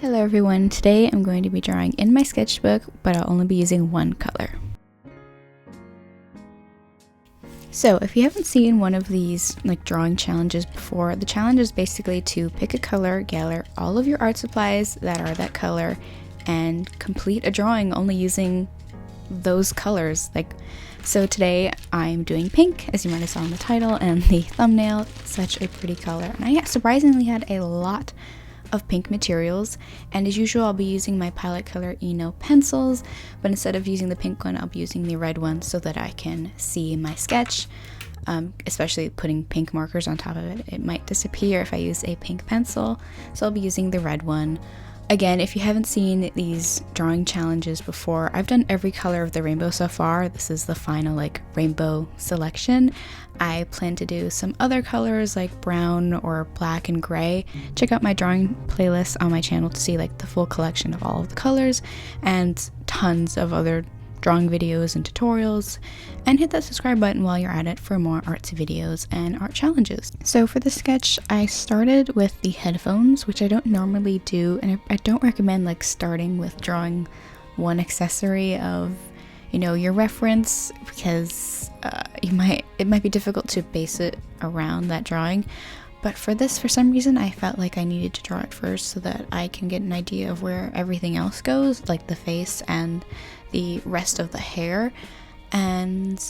Hello everyone, today I'm going to be drawing in my sketchbook, but I'll only be using one color. So if you haven't seen one of these drawing challenges before, the challenge is basically to pick a color, gather all of your art supplies that are that color, and complete a drawing only using those colors. So today I'm doing pink, as you might have saw in the title and the thumbnail. Such a pretty color, and I surprisingly had a lot of pink materials, and as usual I'll be using my Pilot Color Eno pencils, but instead of using the pink one I'll be using the red one so that I can see my sketch, especially putting pink markers on top of it. It might disappear if I use a pink pencil, so I'll be using the red one. Again, if you haven't seen these drawing challenges before, I've done every color of the rainbow so far. This is the final rainbow selection. I plan to do some other colors like brown or black and gray. Check out my drawing playlist on my channel to see the full collection of all of the colors and tons of other drawing videos and tutorials, and hit that subscribe button while you're at it for more artsy videos and art challenges. So for the sketch, I started with the headphones, which I don't normally do, and I don't recommend starting with drawing one accessory of your reference, because it might be difficult to base it around that drawing. But for this, for some reason, I felt like I needed to draw it first so that I can get an idea of where everything else goes, like the face and the rest of the hair. And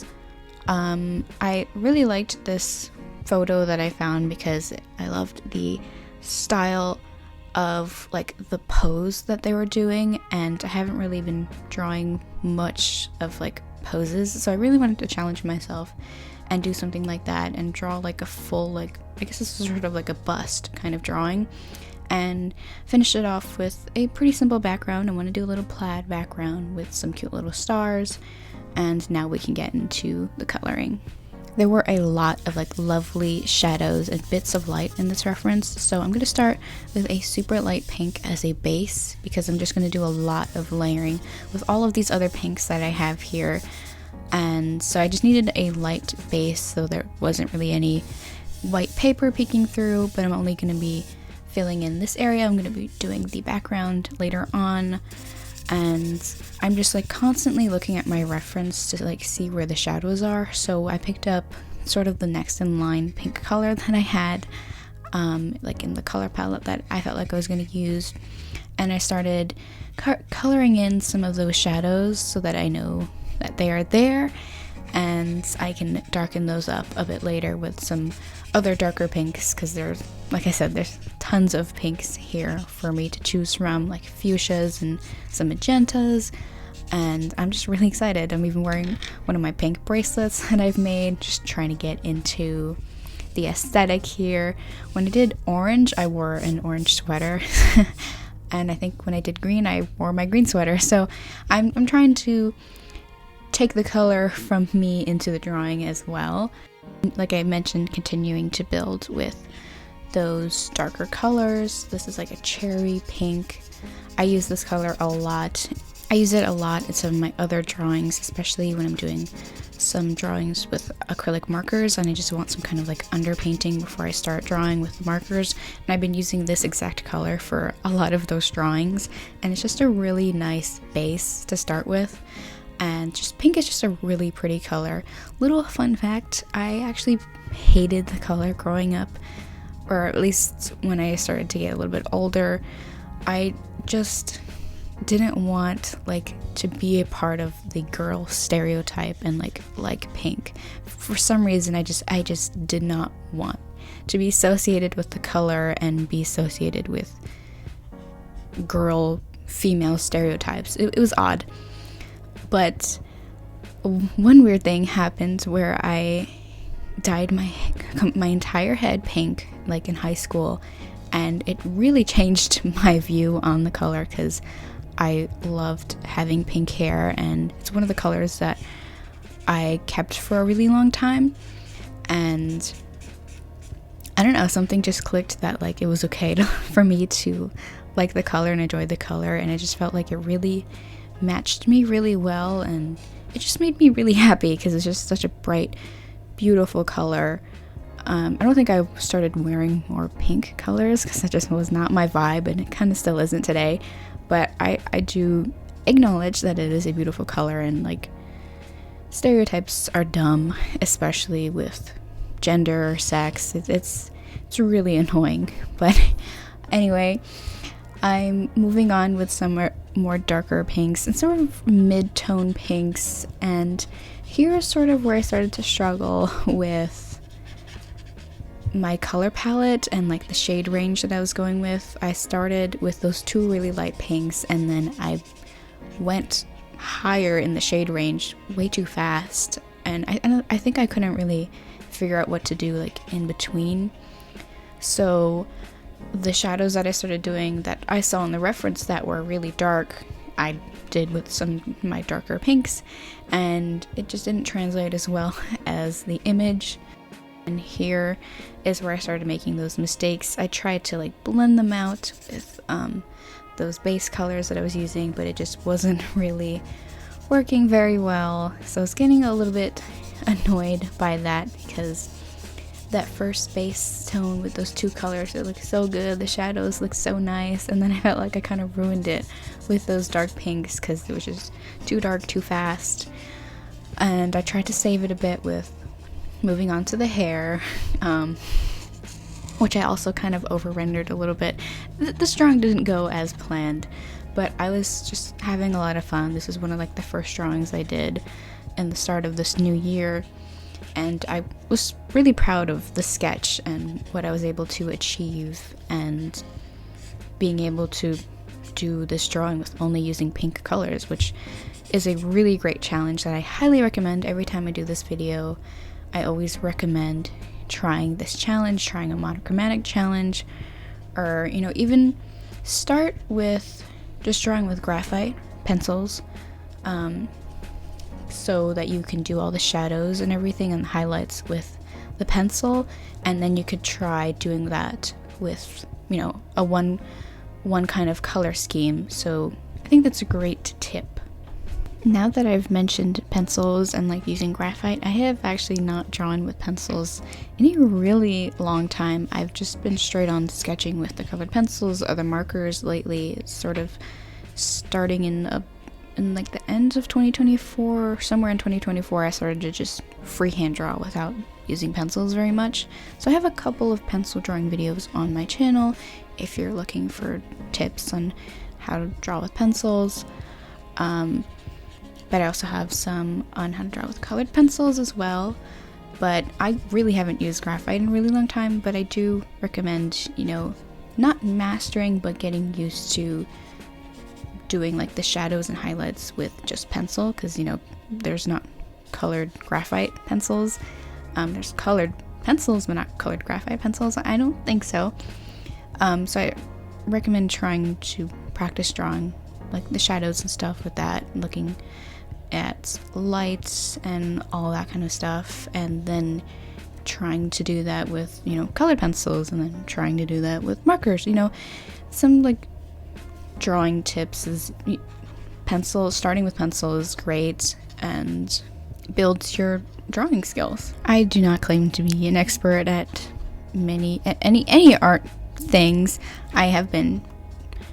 I really liked this photo that I found because I loved the style of the pose that they were doing, and I haven't really been drawing much of poses, so I really wanted to challenge myself and do something like that and draw a full I guess this is sort of a bust kind of drawing, and finish it off with a pretty simple background. I want to do a little plaid background with some cute little stars, and now we can get into the coloring. There were a lot of lovely shadows and bits of light in this reference, so I'm going to start with a super light pink as a base, because I'm just going to do a lot of layering with all of these other pinks that I have here. And so I just needed a light base, so there wasn't really any white paper peeking through, but I'm only going to be filling in this area. I'm going to be doing the background later on, and I'm just constantly looking at my reference to see where the shadows are. So I picked up sort of the next in line pink color that I had in the color palette that I felt I was going to use, and I started coloring in some of those shadows so that I know that they are there, and I can darken those up a bit later with some other darker pinks, because there's, like I said, there's tons of pinks here for me to choose from, fuchsias and some magentas, and I'm just really excited. I'm even wearing one of my pink bracelets that I've made, just trying to get into the aesthetic here. When I did orange, I wore an orange sweater and I think when I did green, I wore my green sweater, so I'm trying to take the color from me into the drawing as well. Like I mentioned, continuing to build with those darker colors. This is a cherry pink. I use this color a lot. I use it a lot in some of my other drawings, especially when I'm doing some drawings with acrylic markers and I just want some kind of underpainting before I start drawing with the markers. And I've been using this exact color for a lot of those drawings, and it's just a really nice base to start with. And just pink is just a really pretty color. Little fun fact, I actually hated the color growing up, or at least when I started to get a little bit older. I just didn't want to be a part of the girl stereotype and like pink. For some reason I just did not want to be associated with the color and be associated with girl female stereotypes. It was odd. But one weird thing happened where I dyed my entire head pink in high school, and it really changed my view on the color, because I loved having pink hair, and it's one of the colors that I kept for a really long time. And I don't know, something just clicked that it was okay for me to like the color and enjoy the color, and I just felt it really matched me really well, and it just made me really happy because it's just such a bright, beautiful color. I don't think I started wearing more pink colors because that just was not my vibe, and it kind of still isn't today. But I do acknowledge that it is a beautiful color, and like, stereotypes are dumb, especially with gender or sex. It's really annoying. But anyway, I'm moving on with some more darker pinks and sort of mid-tone pinks, and here is sort of where I started to struggle with my color palette and like the shade range that I was going with. I started with those two really light pinks, and then I went higher in the shade range way too fast, and I think I couldn't really figure out what to do like in between. So the shadows that I started doing that I saw in the reference that were really dark, I did with some of my darker pinks, and it just didn't translate as well as the image. And here is where I started making those mistakes. I tried to like blend them out with those base colors that I was using, but it just wasn't really working very well. So I was getting a little bit annoyed by that, because that first base tone with those two colors, it looked so good, the shadows looked so nice, and then I felt like I kind of ruined it with those dark pinks because it was just too dark too fast. And I tried to save it a bit with moving on to the hair, which I also kind of over rendered a little bit. This drawing didn't go as planned, but I was just having a lot of fun. This is one of like the first drawings I did in the start of this new year, and I was really proud of the sketch and what I was able to achieve, and being able to do this drawing with only using pink colors, which is a really great challenge that I highly recommend. Every time I do this video, I always recommend trying this challenge, trying a monochromatic challenge, or even start with just drawing with graphite pencils, so that you can do all the shadows and everything and the highlights with the pencil, and then you could try doing that with a one kind of color scheme. So I think that's a great tip. Now that I've mentioned pencils and like using graphite, I have actually not drawn with pencils in a really long time. I've just been straight on sketching with the colored pencils or the markers lately. It's sort of starting in like the end of 2024, somewhere in 2024, I started to just freehand draw without using pencils very much. So I have a couple of pencil drawing videos on my channel if you're looking for tips on how to draw with pencils. But I also have some on how to draw with colored pencils as well. But I really haven't used graphite in a really long time, but I do recommend, not mastering, but getting used to doing like the shadows and highlights with just pencil, because there's not colored graphite pencils. There's colored pencils, but not colored graphite pencils. I don't think so. So I recommend trying to practice drawing like the shadows and stuff with that, looking at lights and all that kind of stuff, and then trying to do that with colored pencils, and then trying to do that with markers. Some like drawing tips is starting with pencil is great and builds your drawing skills. I do not claim to be an expert at any art things. I have been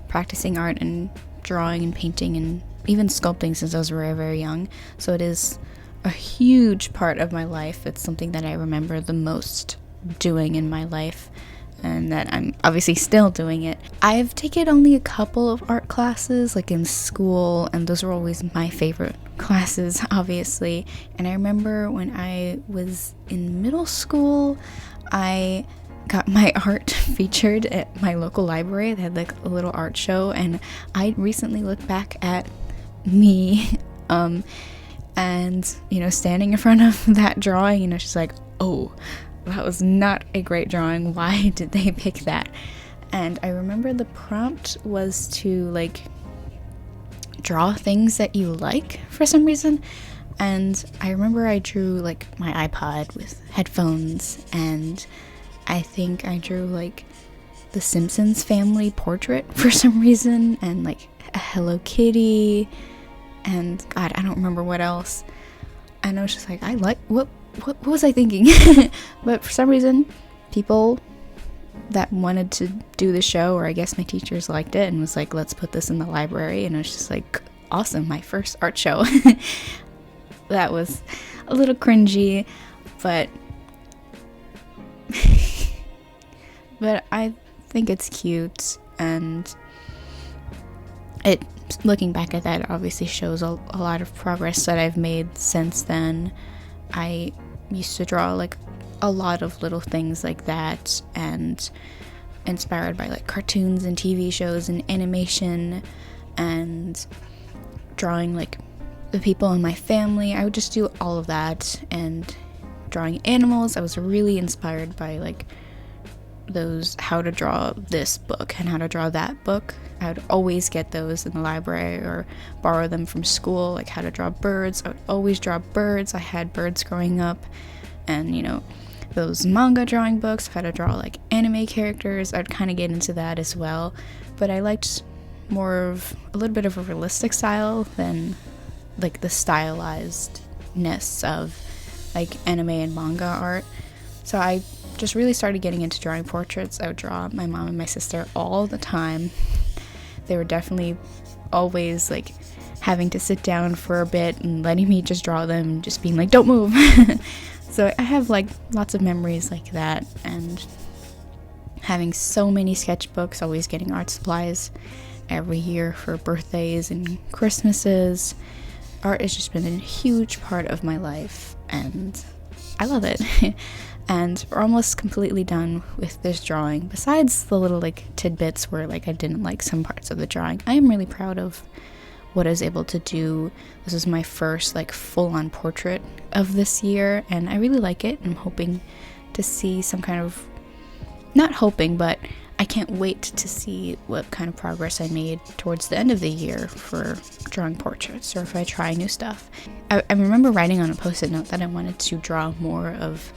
practicing art and drawing and painting and even sculpting since I was very, very young, so it is a huge part of my life. It's something that I remember the most doing in my life, and that I'm obviously still doing it. I've taken only a couple of art classes like in school, and those are always my favorite classes, obviously. And I remember when I was in middle school, I got my art featured at my local library. They had like a little art show, and I recently looked back at me and standing in front of that drawing, just like, oh, that was not a great drawing. Why did they pick that? And I remember the prompt was to like draw things that you like for some reason. And I remember I drew like my iPod with headphones, and I think I drew like the Simpsons family portrait for some reason, and like a Hello Kitty, and God, I don't remember what else. And I was just like, what was I thinking? But for some reason, people that wanted to do the show, or I guess my teachers liked it and was like, let's put this in the library, and it was just like, awesome, my first art show. That was a little cringy, but but I think it's cute, and it, looking back at that, obviously shows a lot of progress that I've made since then. I used to draw like a lot of little things like that, and inspired by like cartoons and TV shows and animation, and drawing like the people in my family. I would just do all of that, and drawing animals. I was really inspired by like those how to draw this book and how to draw that book. I would always get those in the library or borrow them from school, like how to draw birds. I would always draw birds. I had birds growing up, and you know, those manga drawing books, how to draw like anime characters. I'd kind of get into that as well, but I liked more of a little bit of a realistic style than like the stylizedness of like anime and manga art. So I just really started getting into drawing portraits. I would draw my mom and my sister all the time. They were definitely always like having to sit down for a bit and letting me just draw them and just being like, don't move. So I have like lots of memories like that, and having so many sketchbooks, always getting art supplies every year for birthdays and Christmases. Art has just been a huge part of my life, and I love it. And we're almost completely done with this drawing. Besides the little like tidbits where like I didn't like some parts of the drawing, I am really proud of what I was able to do. This is my first like full-on portrait of this year, and I really like it. I'm hoping to see some kind of, not hoping, but I can't wait to see what kind of progress I made towards the end of the year for drawing portraits, or if I try new stuff. I remember writing on a post-it note that I wanted to draw more of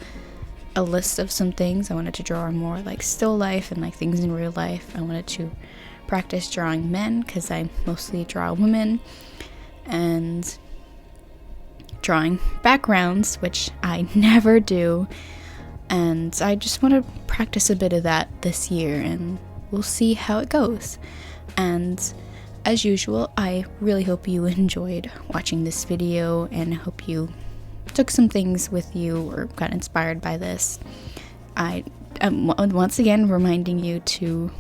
a list of some things. I wanted to draw more like still life and like things in real life. I wanted to practice drawing men because I mostly draw women, and drawing backgrounds, which I never do. And I just want to practice a bit of that this year, and we'll see how it goes. And as usual, I really hope you enjoyed watching this video, and I hope you took some things with you or got inspired by this. I am once again reminding you to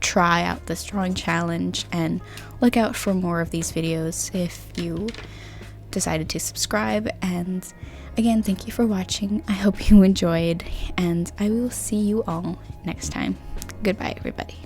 try out this drawing challenge and look out for more of these videos if you decided to subscribe. And again, thank you for watching. I hope you enjoyed, and I will see you all next time. Goodbye, everybody.